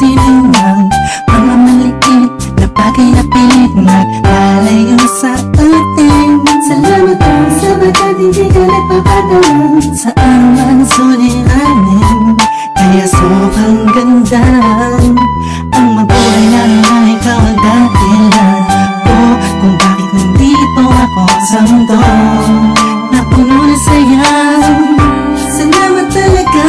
sining ng mga maliit na bagay na pilit maglalayo sa atin. Salamat ang sabat at hindi ka nagpapadaan sa anumang suliranin. Kaya sobrang ganda ang mabuhay na ikaw ang dahilan ko kung bakit nandito ako sa mundo na puno na saya. Salamat talaga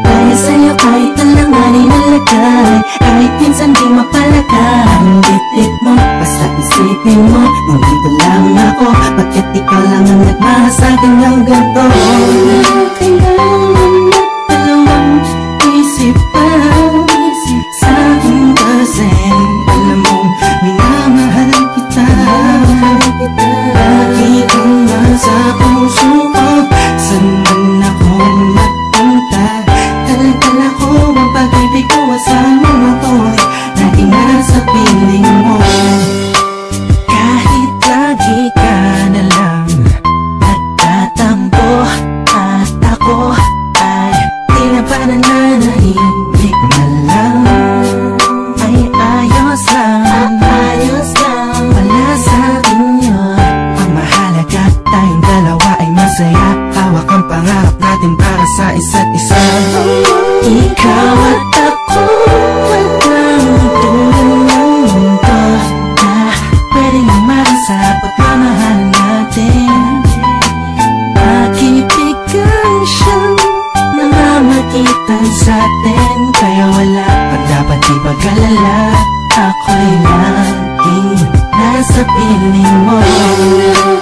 dahil sa'yo kahit alanganin nalagay, kahit minsan di mapalagay ang dibdib mo, basta isipin mo nandito lang ako, bakit ikaw lang ang nagmahasakin ng ganito. Kailangan na dalawang isip pa sa akin kasi alam mong minamahal kita. Lagi kang nasa puso ko, saan man ako magpunta. Dala-dala ko ang pag-ibig ko, asama mo ko'y laging nasa piling mo. Kahit lagi ka na lang nagtatampo at ako ay di na pa nananahimik na lang, ay ayos lang, ayos lang. Wala sa akin yun, ang mahalaga tayong dalawa ay masaya. Hawak ang pangarap natin para sa isa't isa. Ikaw at ako, walang tulad ng mundo na pwedeng umaran sa pagmamahalan natin. Pag-ibigan siyang namamagitan sa atin, kaya wala pa dapat ipag-alala. Ako'y laging nasa piling mo.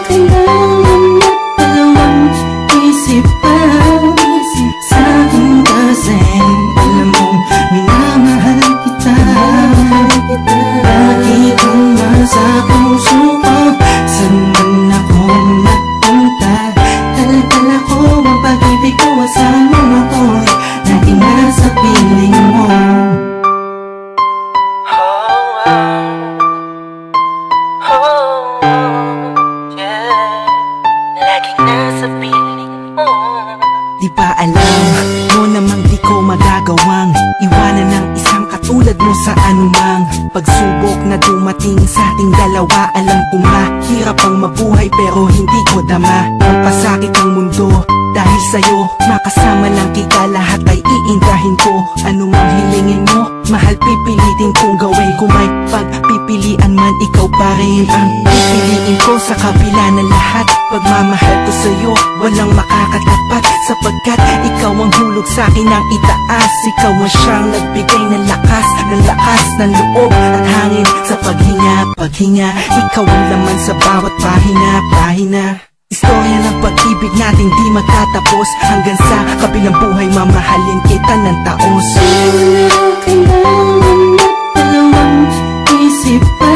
Kailangan na dalawang isip pa sa akin kasi alam mong minamahal kita. Lagi kang nasa puso ko, saan man ako magpunta. Dala-dala ko ang pag-ibig ko, asama mo ko'y laging nasa piling mo. Laging nasa piling mo. Di ba alam mo namang di ko magagawang iwanan ng isang katulad mo sa anumang pagsubok na dumating sa ating dalawa. Alam ko mahirap ang mabuhay pero hindi ko dama ang pasakit ng mundo. Dahil sa'yo, makasama lang kita, lahat ay iingahin ko. Anumang hilingin mo, mahal pipilitin kong gawin. Kung may pagpipilian man, ikaw pa rin ang pipiliin ko sa kabila ng lahat. Pagmamahal ko sa'yo, walang makakatapat, sapagkat ikaw ang hulog sa'kin ng itaas. Ikaw ang siyang nagbigay ng lakas ng loob at hangin sa paghinga. Ikaw ang laman sa bawat pahina. Istorya ng pag-ibig natin di magtatapos, hanggang sa kabilang buhay mamahalin kita ng taos. Kailangan na dalawang isip pa